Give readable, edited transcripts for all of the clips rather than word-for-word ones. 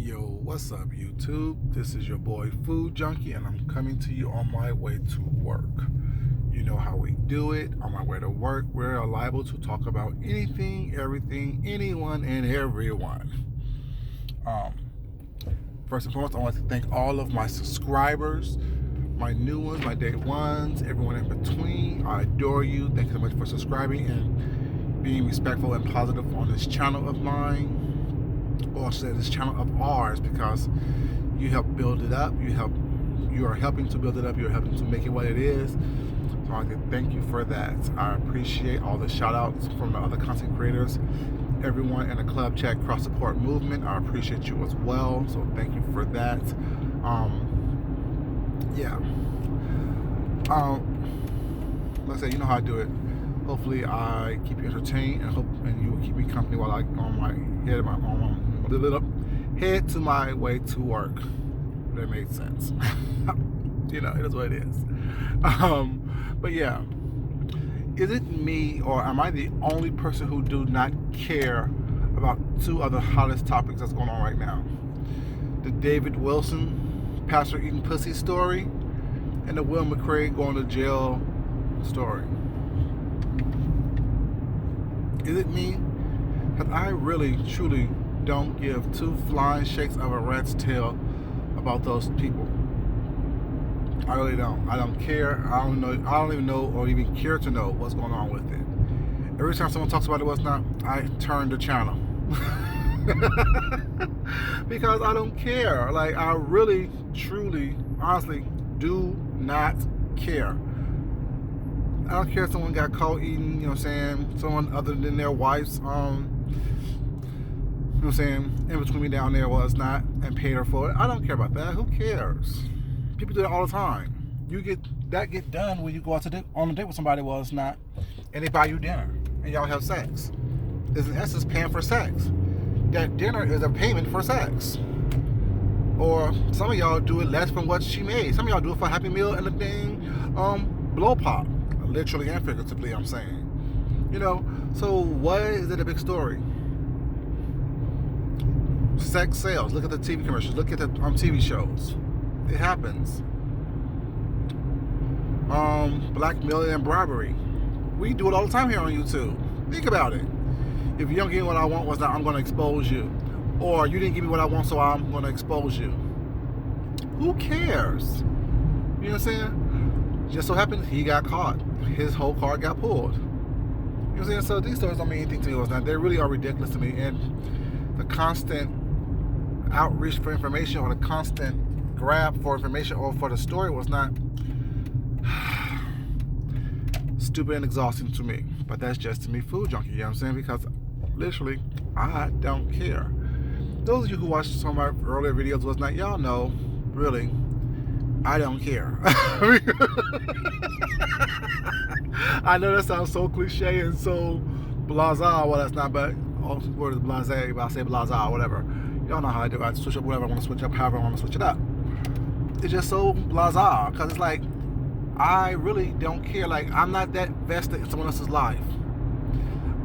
Yo, what's up YouTube? This is your boy Food Junkie and I'm coming to you on my way to work. You know how we do it. On my way to work, we're liable to talk about anything, everything, anyone, and everyone. First and foremost, I want to thank all of my subscribers, my new ones, my day ones, everyone in between. I adore you. Thank you so much for subscribing and being respectful and positive on this channel of mine. Or say this channel of ours, because you help build it up, you are helping to build it up, you're helping to make it what it is. So I can thank you for that. I appreciate all the shout outs from the other content creators, everyone in the Club Chat Cross Support movement. I appreciate you as well, so thank you for that. Let's say, you know how I do it. Hopefully I keep you entertained and you will keep me company while I head to my way to work. That made sense. You know, it is what it is. But yeah, is it me or am I the only person who do not care about two other hottest topics that's going on right now? The David Wilson pastor eating pussy story and the Will McRae going to jail story. Is it me? Because I really, truly don't give two flying shakes of a rat's tail about those people. I really don't. I don't care. I don't even know or even care to know what's going on with it. Every time someone talks about it, what's not, I turn the channel. Because I don't care. Like, I really, truly, honestly do not care. I don't care if someone got caught eating, you know what I'm saying, someone other than their wife's, you know what I'm saying, in between me down there was not, and paid her for it. I don't care about that. Who cares? People do that all the time. You get done when you go out on a date with somebody, well, it's not, and they buy you dinner, and y'all have sex. It's in essence paying for sex. That dinner is a payment for sex. Or some of y'all do it less from what she made. Some of y'all do it for a Happy Meal and a thing, blow pop. Literally and figuratively, I'm saying. You know, so why is it a big story? Sex sales. Look at the TV commercials. Look at the TV shows. It happens. Blackmail and bribery. We do it all the time here on YouTube. Think about it. If you don't give me what I want, what's not, I'm going to expose you. Or you didn't give me what I want, so I'm going to expose you. Who cares? You know what I'm saying? Just so happens he got caught. His whole card got pulled. You know what I'm saying? So these stories don't mean anything to me. Was not. They really are ridiculous to me. And the constant outreach for information or the constant grab for information or for the story was not stupid and exhausting to me. But that's just to me, Food Junkie. You know what I'm saying? Because literally, I don't care. Those of you who watched some of my earlier videos was not, y'all know, really, I don't care. I know that sounds so cliche and so blase. Well, that's not, but all word is blase, but I say blase, whatever. Y'all know how I do. I switch up whatever I want to switch up, however I want to switch it up. It's just so blase, because it's like, I really don't care. Like, I'm not that vested in someone else's life.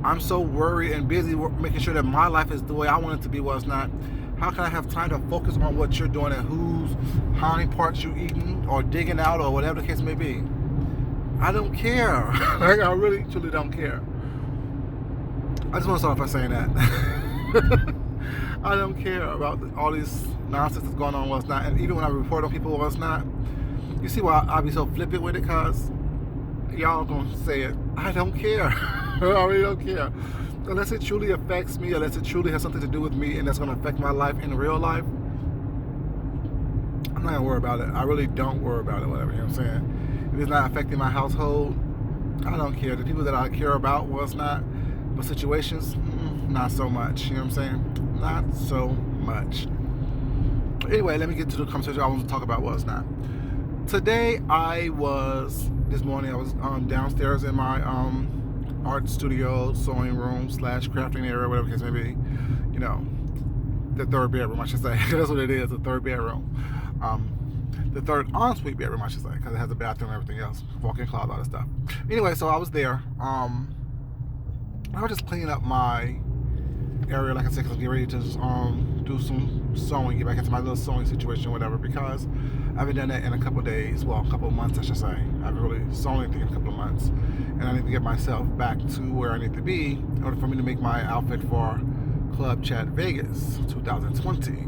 I'm so worried and busy making sure that my life is the way I want it to be, well, it's not. How can I have time to focus on what you're doing and how many parts you eating or digging out or whatever the case may be? I don't care. Like, I really, truly don't care. I just want to start off by saying that. I don't care about all this nonsense that's going on, what's not. And even when I report on people, what's not, you see why I be so flippant with it, because y'all gonna say it. I don't care. I really don't care. Unless it truly affects me, unless it truly has something to do with me and that's going to affect my life in real life, I'm not going to worry about it. I really don't worry about it, whatever, you know what I'm saying? If it's not affecting my household, I don't care. The people that I care about, well, it's not. But situations, not so much, you know what I'm saying? Not so much. Anyway, let me get to the conversation I want to talk about, what's not. Today, this morning I was downstairs in my art studio, sewing room / crafting area, whatever the case may be. You know, the third bedroom, I should say. That's what it is, the third bedroom. The third ensuite bedroom, I should say, because it has a bathroom and everything else, walk-in closet, all that stuff. Anyway, so I was there. I was just cleaning up my area, like I said, because I'm getting ready to do some sewing, get back into my little sewing situation, or whatever, because I haven't done that in a couple of days. Well, a couple of months, I should say. I haven't really sewn anything in a couple of months, and I need to get myself back to where I need to be in order for me to make my outfit for Club Chat Vegas 2020.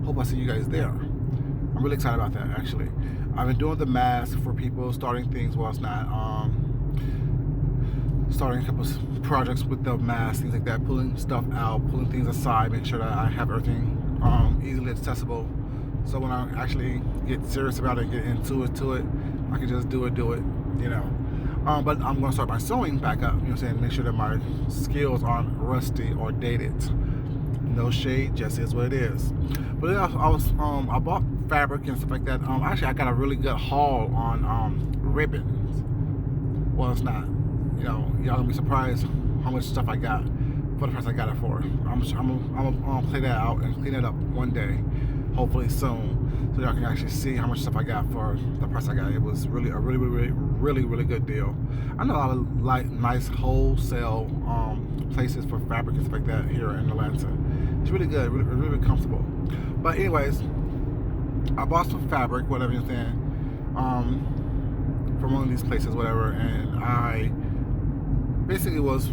Hope I see you guys there. I'm really excited about that, actually. I've been doing the mask for people, starting things. Well, it's not. Starting a couple of projects with the mask, things like that, pulling stuff out, pulling things aside, making sure that I have everything easily accessible. So when I actually get serious about it and get into it, I can just do it, you know. But I'm going to start my sewing back up, you know what I'm saying, make sure that my skills aren't rusty or dated. No shade, just is what it is. But then I bought fabric and stuff like that. Actually, I got a really good haul on ribbons. Well, it's not. You know, y'all gonna be surprised how much stuff I got for the price I got it for. I'm gonna play that out and clean it up one day, hopefully soon, so y'all can actually see how much stuff I got for the price I got. It was really a really good deal. I know a lot of like nice wholesale places for fabric and stuff like that here in Atlanta. It's really good, really comfortable. But anyways, I bought some fabric, whatever you're saying, from one of these places, whatever, and I basically was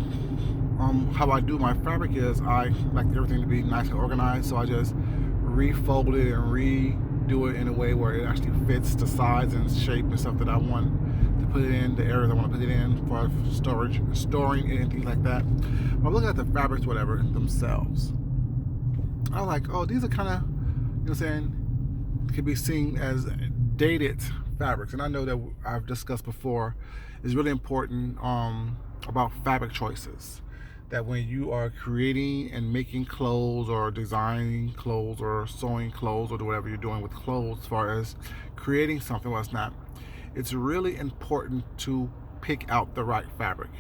how I do my fabric is I like everything to be nice and organized, so I just refold it and redo it in a way where it actually fits the size and shape and stuff that I want to put it in, the areas I want to put it in for storage, storing it and things like that. But I'm looking at the fabrics, whatever, themselves. I was like, oh, these are kind of, you know what I'm saying, could be seen as dated fabrics. And I know that I've discussed before, it's really important about fabric choices, that when you are creating and making clothes or designing clothes or sewing clothes or whatever you're doing with clothes, as far as creating something, well, it's not, it's really important to pick out the right fabric.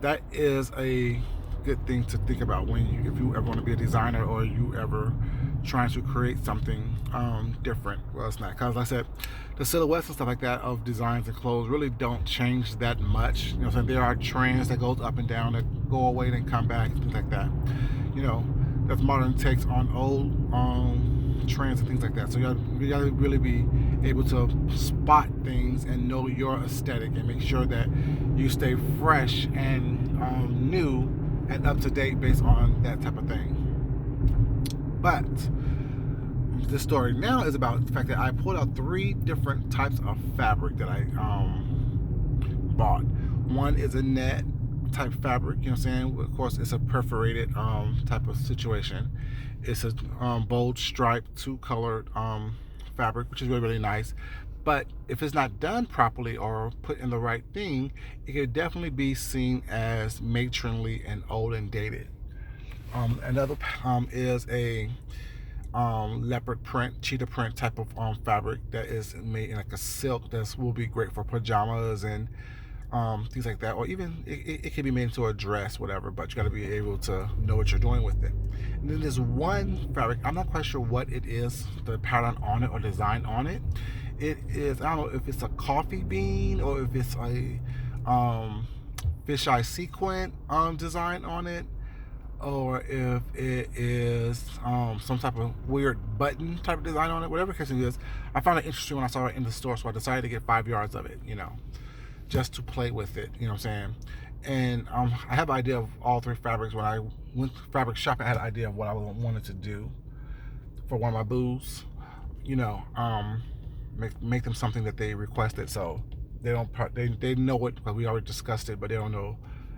That is a good thing to think about when if you ever want to be a designer or you ever trying to create something different. Well, it's not, because like I said, the silhouettes and stuff like that of designs and clothes really don't change that much. You know what I'm saying? There are trends that goes up and down, that go away and come back, things like that. You know, that's modern takes on old trends and things like that. So you gotta really be able to spot things and know your aesthetic and make sure that you stay fresh and new and up to date based on that type of thing. But this story now is about the fact that I pulled out 3 different types of fabric that I bought. One is a net type fabric, you know what I'm saying? Of course, it's a perforated type of situation. It's a bold stripe, 2-colored fabric, which is really nice. But if it's not done properly or put in the right thing, it could definitely be seen as matronly and old and dated. Another is a leopard print, cheetah print type of fabric that is made in like a silk that will be great for pajamas and things like that, or even it can be made into a dress, whatever, but you got to be able to know what you're doing with it. And then there's one fabric, I'm not quite sure what it is, the pattern on it or design on it. It is, I don't know if it's a coffee bean or if it's a fisheye sequin design on it, or if it is some type of weird button type of design on it, whatever the case it is. I found it interesting when I saw it in the store, so I decided to get 5 yards of it, you know, just to play with it, you know what I'm saying? And I have an idea of all 3 fabrics. When I went fabric shopping, I had an idea of what I wanted to do for one of my boos, you know, make them something that they requested, so they don't they know it, because we already discussed it, but they don't know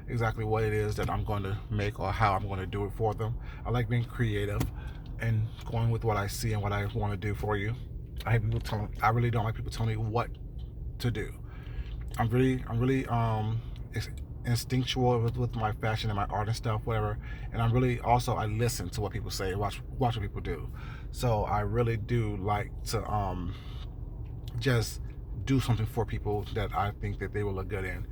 exactly what it is that I'm going to make or how I'm going to do it for them. I like being creative and going with what I see and what I want to do for you. I really don't like people telling me what to do. I'm really instinctual with my fashion and my art and stuff, whatever. And I'm really also, I listen to what people say, watch what people do. So I really do like to just do something for people that I think that they will look good in.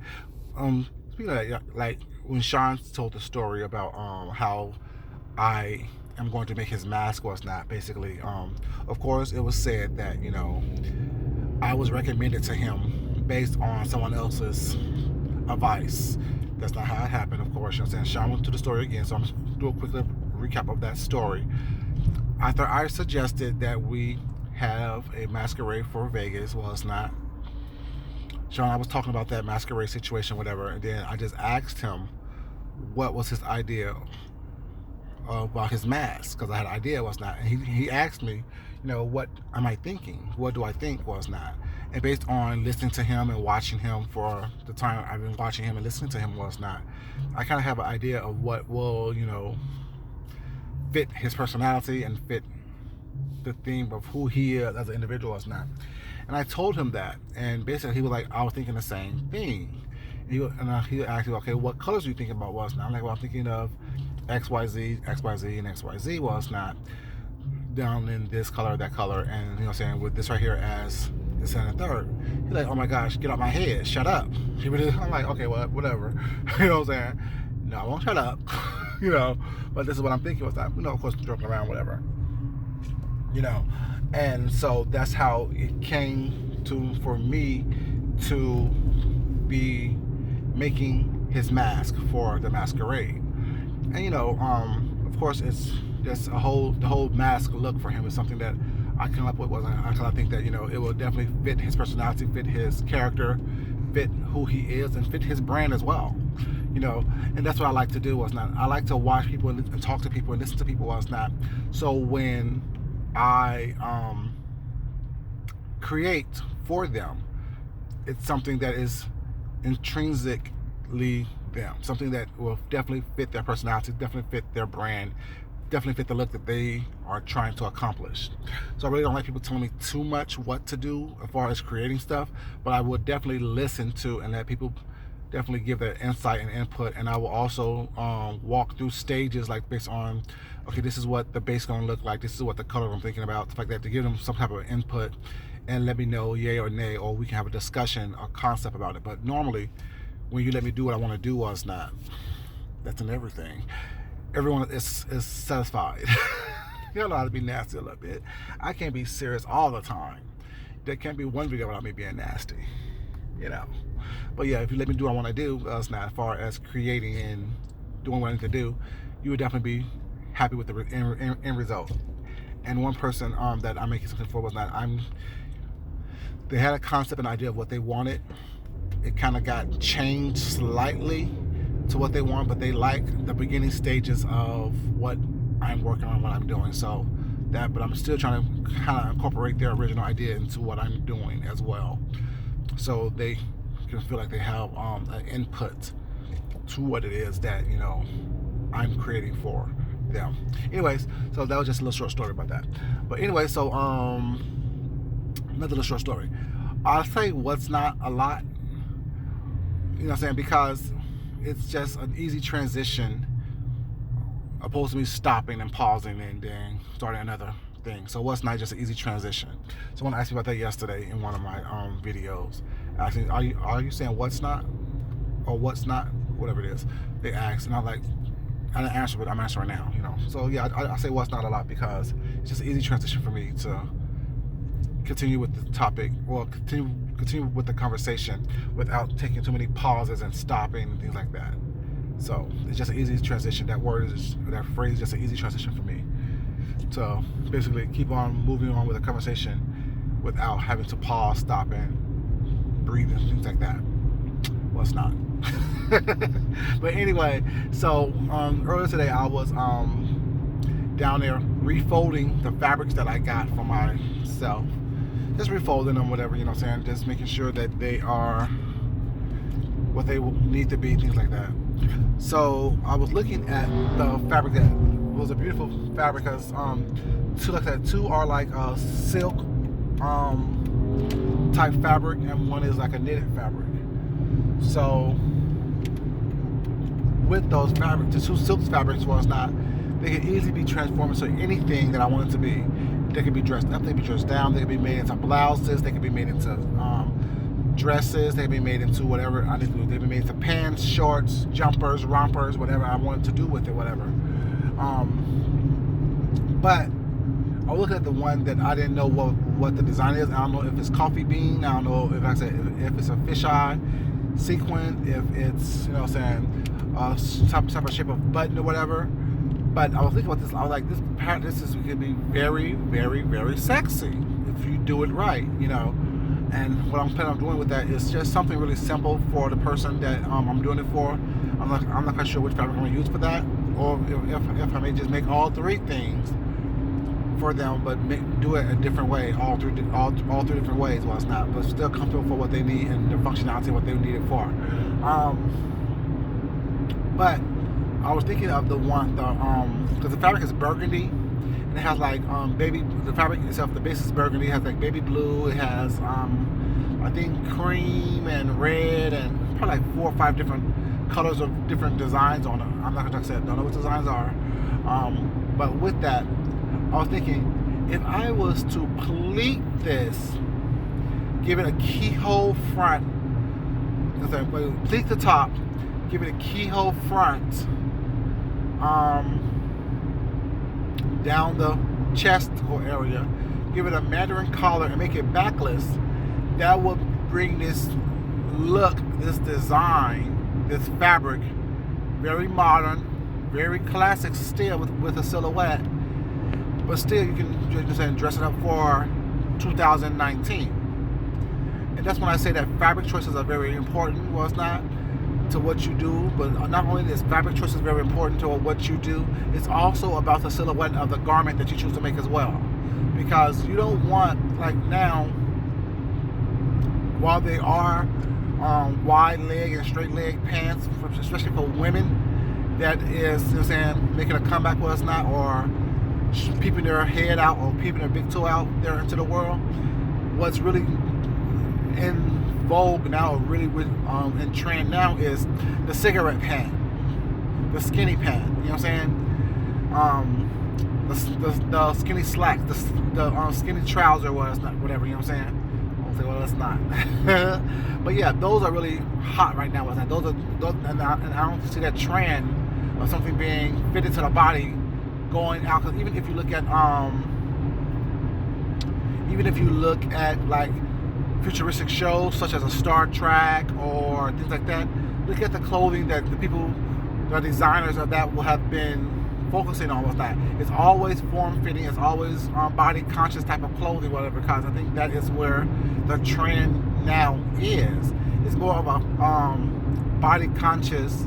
Speaking of that, like when Sean told the story about how I am going to make his mask or it's not, basically, of course it was said that, you know, I was recommended to him based on someone else's advice. That's not how it happened, of course. You know what I'm saying? Sean went to the story again, so I'm just do a quick recap of that story. after I suggested that we have a masquerade for Vegas, well, it's not. Sean, I was talking about that masquerade situation, whatever, and then I just asked him what was his idea about his mask, because I had an idea was not. And he asked me, what am I thinking? What do I think was not? And based on listening to him and watching him for the time I've been watching him and listening to him was not, I kind of have an idea of what will, fit his personality and fit the theme of who he is as an individual was not. And I told him that, and basically he was like, I was thinking the same thing. And he asked me, okay, what colors are you thinking about was not? I'm like, well, I'm thinking of XYZ, and XYZ was not down in this color, that color, and with this right here as the second and third. He's like, oh my gosh, get out my head, shut up. I'm like, okay, well, whatever. You know what I'm saying? No, I won't shut up. But this is what I'm thinking was that, of course, joking around, whatever. And so that's how it came for me to be making his mask for the masquerade. And of course, it's just the whole mask look for him is something that I came up with. I think that it will definitely fit his personality, fit his character, fit who he is, and fit his brand as well. And that's what I like to do. Was not I like to watch people and talk to people and listen to people. Was not so when I create for them, it's something that is intrinsically them, something that will definitely fit their personality, definitely fit their brand, definitely fit the look that they are trying to accomplish. So I really don't like people telling me too much what to do as far as creating stuff, but I would definitely listen to and let people definitely give their insight and input. And I will also walk through stages, like based on, okay, this is what the base is going to look like, this is what the color I'm thinking about, stuff like that, to give them some type of input and let me know yay or nay, or we can have a discussion or concept about it. But normally when you let me do what I want to do, was not, that's in everything, everyone is satisfied. You know how to be nasty a little bit. I can't be serious all the time. There can't be one video without me being nasty, But yeah, if you let me do what I want to do, not as far as creating and doing what I need to do, you would definitely be happy with the end result. And one person that I'm making something for was not, they had a concept and idea of what they wanted. It kind of got changed slightly to what they want, but they like the beginning stages of what I'm working on, what I'm doing. So that, but I'm still trying to kind of incorporate their original idea into what I'm doing as well, so they can feel like they have an input to what it is that I'm creating for them. Anyways, so that was just a little short story about that. But anyway, so another little short story. I'll say what's not a lot, because it's just an easy transition opposed to me stopping and pausing and then starting another thing. So what's not just an easy transition. Someone asked me about that yesterday in one of my videos. Asking, are you saying what's not or what's not, whatever it is. They asked, and I'm like, I didn't answer, but I'm answering now. So yeah, I say what's not a lot because it's just an easy transition for me to continue with the topic, or continue with the conversation without taking too many pauses and stopping and things like that. So it's just an easy transition. That phrase is just an easy transition for me to basically keep on moving on with the conversation without having to pause, stop, and breathe and things like that. Well, it's not. But anyway, so earlier today I was down there refolding the fabrics that I got for myself. Just refolding them, whatever, just making sure that they are what they need to be, things like that. So I was looking at the fabric that was a beautiful fabric, because two are like a silk type fabric, and one is like a knitted fabric. So with those fabrics, the two silk fabrics was not, they could easily be transformed into anything that I want it to be. They could be dressed up, they could be dressed down, they could be made into blouses, they could be made into dresses, they could be made into whatever I need to do. They could be made into pants, shorts, jumpers, rompers, whatever I wanted to do with it, whatever. But I was looking at the one that I didn't know what the design is. I don't know if it's coffee bean, I don't know if if it's a fisheye sequin, if it's, type of shape of button or whatever. But I was thinking about this. I was like, this is going to be very, very, very sexy if you do it right, you know. And what I'm planning on doing with that is just something really simple for the person that I'm doing it for. I'm not quite sure which fabric I'm going to use for that, or if I may just make all three things for them, but do it a different way, all three different ways. Well, it's not, but still comfortable for what they need and the functionality of what they need it for. But I was thinking of the one, because the fabric is burgundy, and it has like the fabric itself, the base is burgundy. It has like baby blue. It has I think cream and red and probably like 4 or 5 different colors of different designs on it. I'm not gonna say I don't know what designs are, but with that, I was thinking if I was to pleat this, give it a keyhole front, pleat the top, give it a keyhole front, down the chest area, give it a mandarin collar and make it backless, that would bring this look, this design, this fabric, very modern, very classic still with a silhouette, but still you can just dress it up for 2019. And that's when I say that fabric choices are very important. Well, it's not to what you do, but not only is fabric choices very important to what you do, it's also about the silhouette of the garment that you choose to make as well. Because you don't want, like now, while they are wide leg and straight leg pants, especially for women, that is, you know what I'm saying, making a comeback with us now, or peeping their head out or peeping their big toe out there into the world. What's really in vogue now, or really in trend now, is the cigarette pant, the skinny pant. You know what I'm saying? The skinny slacks, the skinny trouser, well, it's not, whatever. You know what I'm saying? I won't say, well, it's not. But yeah, those are really hot right now. Those, and I don't see that trend of something being fitted to the body going out. Because even if you look at like futuristic shows such as a Star Trek or things like that, look at the clothing that the designers of that will have been focusing on. What's that? It's always form-fitting. It's always body-conscious type of clothing, whatever. Because I think that is where the trend now is. It's more of a body-conscious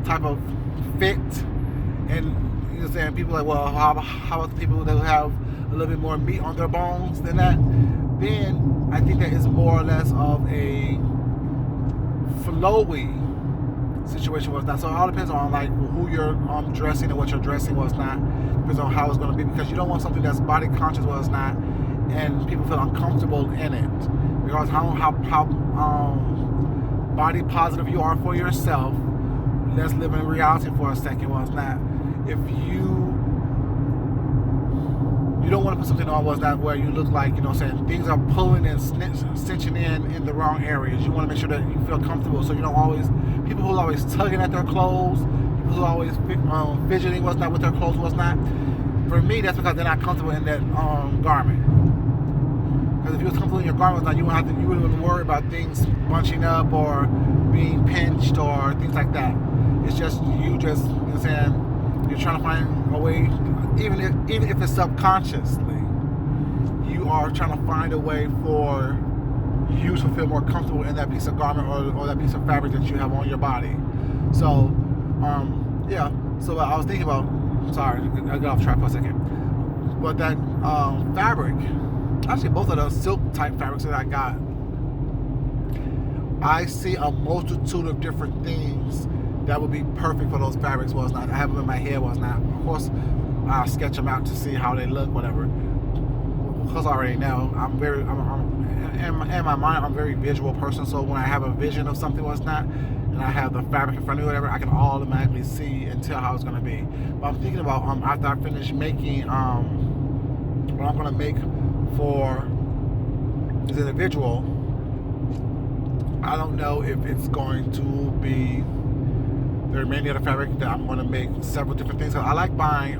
type of fit. And you know, saying people are like, well, how about the people that have a little bit more meat on their bones than that? Then I think that is more or less of a flowy situation was not. So it all depends on like who you're dressing and what you're dressing was not. Depends on how it's going to be, because you don't want something that's body conscious was not, and people feel uncomfortable in it. Because how body positive you are for yourself. Let's live in reality for a second. Was not. If you don't want to put something on was not where you look like, you know what I'm saying, things are pulling and cinching in the wrong areas. You want to make sure that you feel comfortable, so you don't always, people who are always tugging at their clothes, people who are always fidgeting what's not with their clothes was not. For me, that's because they're not comfortable in that garment. Because if you was comfortable in your garment, you wouldn't worry about things bunching up or being pinched or things like that. It's just, you know what I'm saying, you're trying to find a way, even if it's subconsciously, you are trying to find a way for you to feel more comfortable in that piece of garment or that piece of fabric that you have on your body. So, yeah. So I was thinking about, sorry, I got off track for a second. But that fabric, actually both of those silk type fabrics that I got, I see a multitude of different things that would be perfect for those fabrics. Was not, I have them in my head. Was not. Of course, I'll sketch them out to see how they look, whatever. Because I already know, in my mind, I'm a very visual person. So when I have a vision of something, was not, and I have the fabric in front of me, whatever, I can automatically see and tell how it's going to be. But I'm thinking about after I finish making what I'm going to make for this individual. I don't know if it's going to be the remaining of the fabric that I'm going to make several different things. I like buying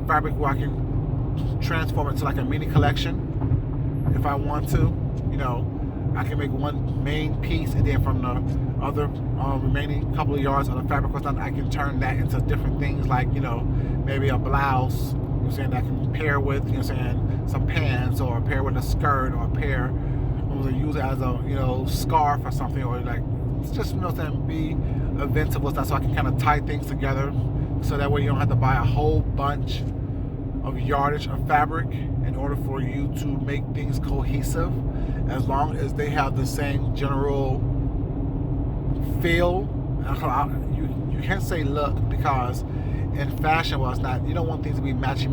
fabric where I can transform it to like a mini collection if I want to. You know, I can make one main piece, and then from the other remaining couple of yards of the fabric or something, I can turn that into different things, like, you know, maybe a blouse, you know what I'm saying, that I can pair with, you know what I'm saying, some pants, or pair with a skirt, or pair, or use it as a, you know, scarf or something, or like, it's just, you know what I'm saying, be inventive with that, so I can kind of tie things together, so that way you don't have to buy a whole bunch of yardage of fabric in order for you to make things cohesive, as long as they have the same general feel. You can't say look, because in fashion, well, it's not, you don't want things to be matchy,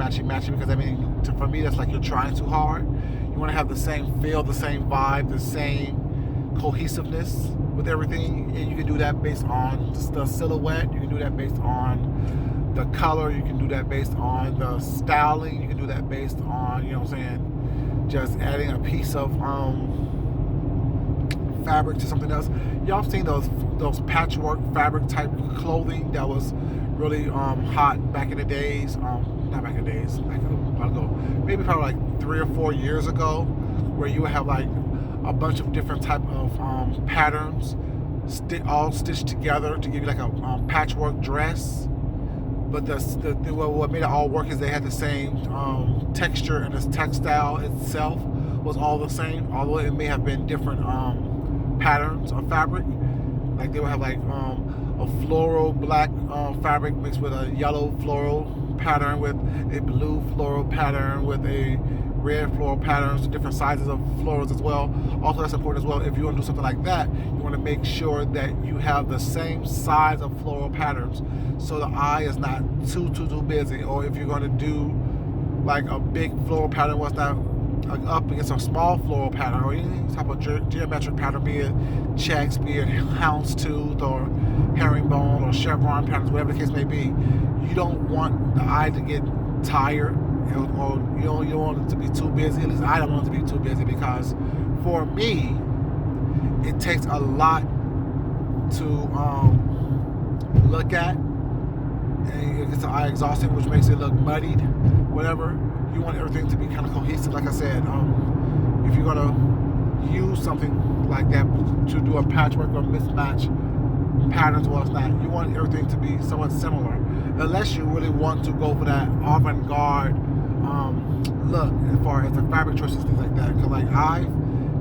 because I mean, for me, that's like you're trying too hard. You want to have the same feel, the same vibe, the same cohesiveness with everything, and you can do that based on the silhouette, you can do that based on the color, you can do that based on the styling, you can do that based on, you know what I'm saying, just adding a piece of fabric to something else. Y'all seen those patchwork fabric type clothing that was really hot back in the days, not back in the days, like a while ago, maybe probably like 3 or 4 years ago, where you would have like a bunch of different type of patterns all stitched together to give you like a patchwork dress. But what made it all work is they had the same texture, and the textile itself was all the same, although it may have been different patterns of fabric. Like they would have like a floral black fabric mixed with a yellow floral pattern, with a blue floral pattern, with a red floral patterns, different sizes of florals as well. Also, that's important as well. If you want to do something like that, you want to make sure that you have the same size of floral patterns, so the eye is not too busy. Or if you're going to do like a big floral pattern, what's not up against a small floral pattern, or any type of geometric pattern, be it checks, be it houndstooth or herringbone or chevron patterns, whatever the case may be, you don't want the eye to get tired, or you don't want it to be too busy. At least I don't want it to be too busy, because for me, it takes a lot to look at, and it gets the eye exhausting, which makes it look muddied, whatever. You want everything to be kind of cohesive. Like I said, if you're gonna use something like that to do a patchwork or mismatch patterns or what's not, you want everything to be somewhat similar, unless you really want to go for that avant-garde look as far as the fabric choices, things like that. Because like I've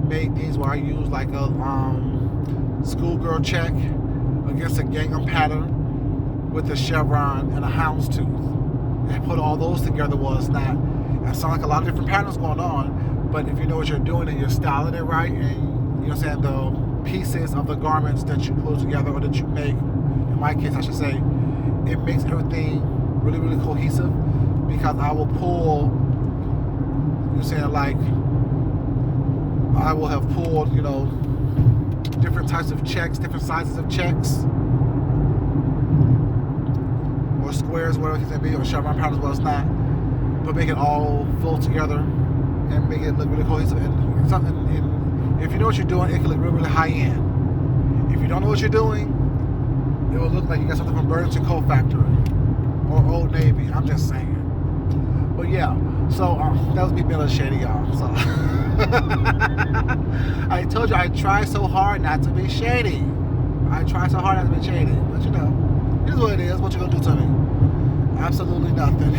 made things where I use like a schoolgirl check against a gingham pattern with a chevron and a houndstooth, and put all those together. Was not, it sounds like a lot of different patterns going on, but if you know what you're doing and you're styling it right, and you know what I'm saying, the pieces of the garments that you pull together, or that you make, in my case I should say, it makes everything really, really cohesive. Because I will pull, you know, saying, like, I will have pulled, you know, different types of checks, different sizes of checks, or squares, whatever it can be, or chevron patterns, well, it's not, but make it all flow together and make it look really cohesive. And something, and if you know what you're doing, it can look really, really high end. If you don't know what you're doing, it will look like you got something from Burlington Coat Factory or Old Navy. I'm just saying. But yeah, so that was me being a little shady, y'all. So I told you I try so hard not to be shady. I try so hard not to be shady, but you know, it is what it is. What you gonna do to me? Absolutely nothing.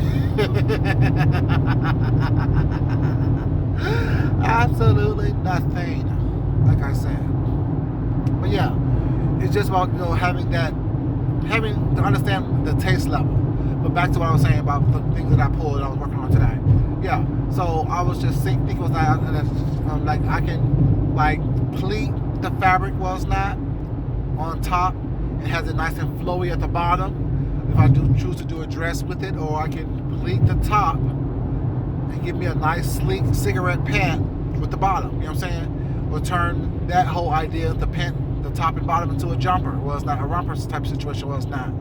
Absolutely nothing. Like I said. But yeah, it's just about, you know, having to understand the taste level. But back to what I was saying about the things that I pulled and I was working on today. Yeah, so I was just thinking was not, like I can like pleat the fabric was not on top. It has it nice and flowy at the bottom if I do choose to do a dress with it, or I can pleat the top and give me a nice sleek cigarette pant with the bottom, you know what I'm saying? Or turn that whole idea of the pant, the top and bottom, into a jumper. Well, it's not a romper type situation, well, it's not.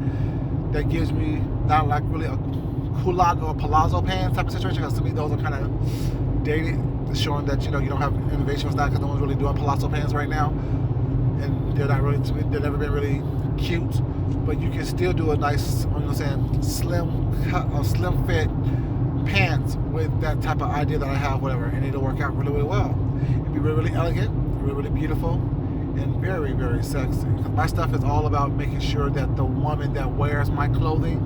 That gives me not like really a culotte or a palazzo pants type of situation, because to me those are kind of dated, showing that, you know, you don't have innovation with that, because no one's really doing palazzo pants right now, and they're not really, to me, they've never been really cute. But you can still do a nice, you know what I'm saying, slim cut or slim fit pants with that type of idea that I have, whatever, and it'll work out really, really well. It'll be really, really elegant, really, really beautiful and very, very sexy. My stuff is all about making sure that the woman that wears my clothing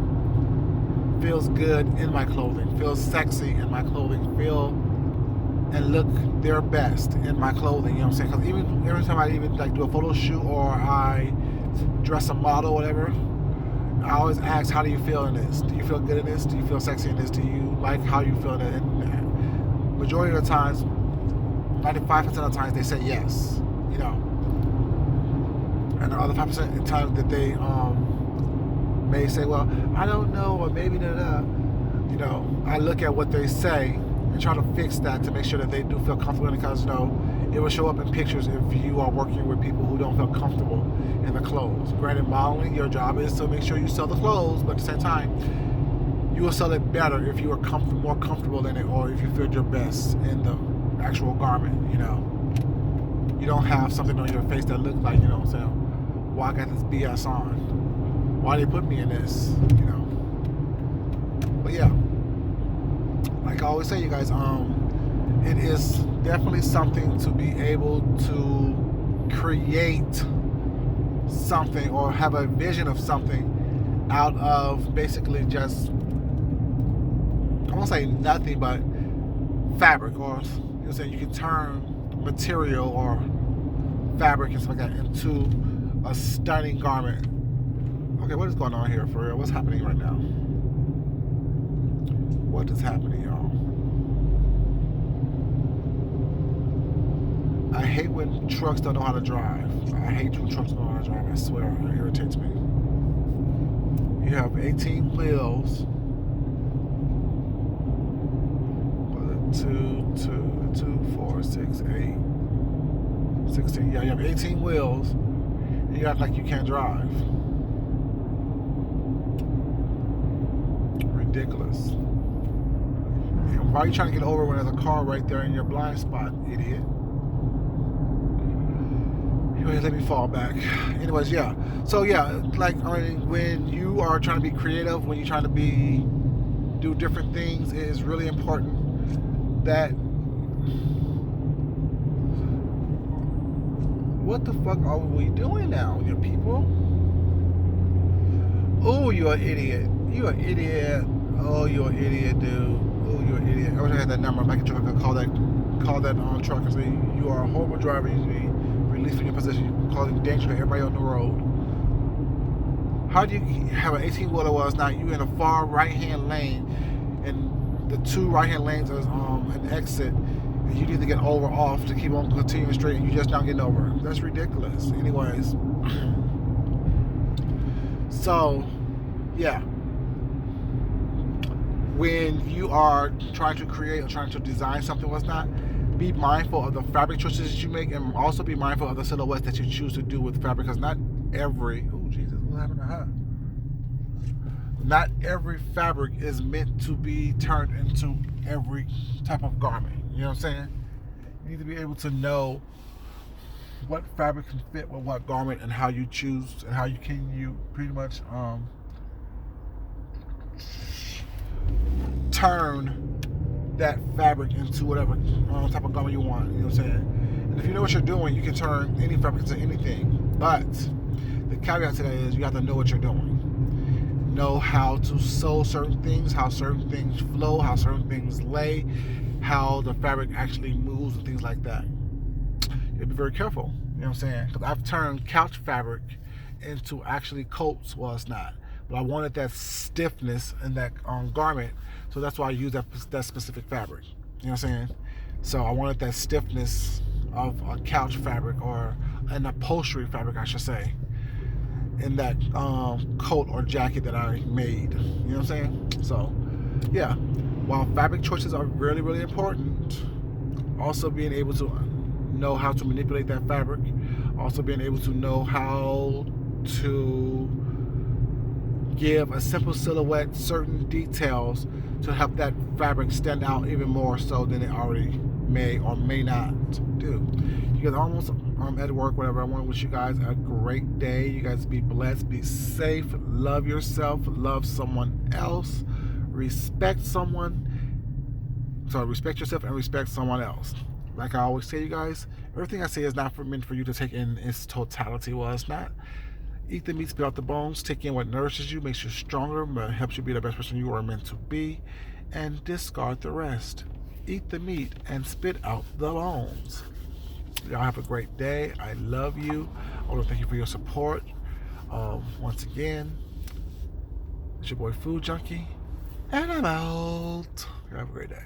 feels good in my clothing, feels sexy in my clothing, feel and look their best in my clothing. You know what I'm saying? Because even every time I even like do a photo shoot or I dress a model, or whatever, I always ask, how do you feel in this? Do you feel good in this? Do you feel sexy in this? Do you like how you feel in it? And majority of the times, 95% of the times, they say yes. You know, and the other 5% of the time that they may say, well, I don't know, or maybe da. You know, I look at what they say and try to fix that to make sure that they do feel comfortable, because, you know, it will show up in pictures if you are working with people who don't feel comfortable in the clothes. Granted, modeling, your job is to make sure you sell the clothes, but at the same time, you will sell it better if you are more comfortable in it, or if you feel your best in the actual garment. You know, you don't have something on your face that looks like, you know what I'm saying, well, I got this BS on, why they put me in this, you know. But yeah, like I always say, you guys, it is definitely something to be able to create something or have a vision of something out of basically just, I won't say nothing, but fabric, or, you know what I'm saying, you can turn material or fabric and stuff like that into a stunning garment. Okay, what is going on here for real? What's happening right now? What is happening, y'all? I hate when trucks don't know how to drive. I hate when trucks don't know how to drive. I swear, it irritates me. You have 18 wheels. 2, 4, 6, 8, 16. Yeah, you have 18 wheels, and you act like you can't drive. Ridiculous. And why are you trying to get over when there's a car right there in your blind spot, idiot? Anyway, let me fall back. Anyways, yeah. So yeah, like, I mean, when you are trying to be creative, when you're trying to do different things, it is really important that, what the fuck are we doing now, you people? Oh, you're an idiot. You're an idiot. Oh, you're an idiot, dude. Oh, you're an idiot. I wish I had that number. I could call that on truck and say, you are a horrible driver. You need to be released from your position. You're causing danger to everybody on the road. How do you have an 18-wheeler while it's not you in a far right-hand lane, and the two right-hand lanes is an exit, and you need to get over off to keep on continuing straight, and you just not getting over? That's ridiculous. Anyways, so yeah, when you are trying to create or trying to design something, what's not, be mindful of the fabric choices that you make, and also be mindful of the silhouettes that you choose to do with fabric, because not every, oh Jesus, what happened to her? Not every fabric is meant to be turned into every type of garment. You know what I'm saying? You need to be able to know what fabric can fit with what garment, and how you choose, and how you pretty much turn that fabric into whatever type of garment you want. You know what I'm saying? And if you know what you're doing, you can turn any fabric into anything. But the caveat to that is you have to know what you're doing. Know how to sew certain things, how certain things flow, how certain things lay, how the fabric actually moves, and things like that. You have to be very careful. You know what I'm saying? Because I've turned couch fabric into actually coats. Well, it's not, but I wanted that stiffness in that garment, so that's why I used that specific fabric. You know what I'm saying? So I wanted that stiffness of a couch fabric, or an upholstery fabric, I should say, in that coat or jacket that I made. You know what I'm saying? So yeah, while fabric choices are really, really important, also being able to know how to manipulate that fabric, also being able to know how to give a simple silhouette certain details to help that fabric stand out even more so than it already may or may not do. You guys are almost at work, whatever. I want to wish you guys a great day. You guys be blessed, be safe, love yourself, love someone else, respect yourself and respect someone else. Like I always say, you guys, everything I say is not meant for you to take in its totality. Well, it's not. Eat the meat, spit out the bones, take in what nourishes you, makes you stronger, helps you be the best person you are meant to be, and discard the rest. Eat the meat and spit out the bones. Y'all have a great day. I love you. I want to thank you for your support. Once again, it's your boy Food Junkie, and I'm out. Have a great day.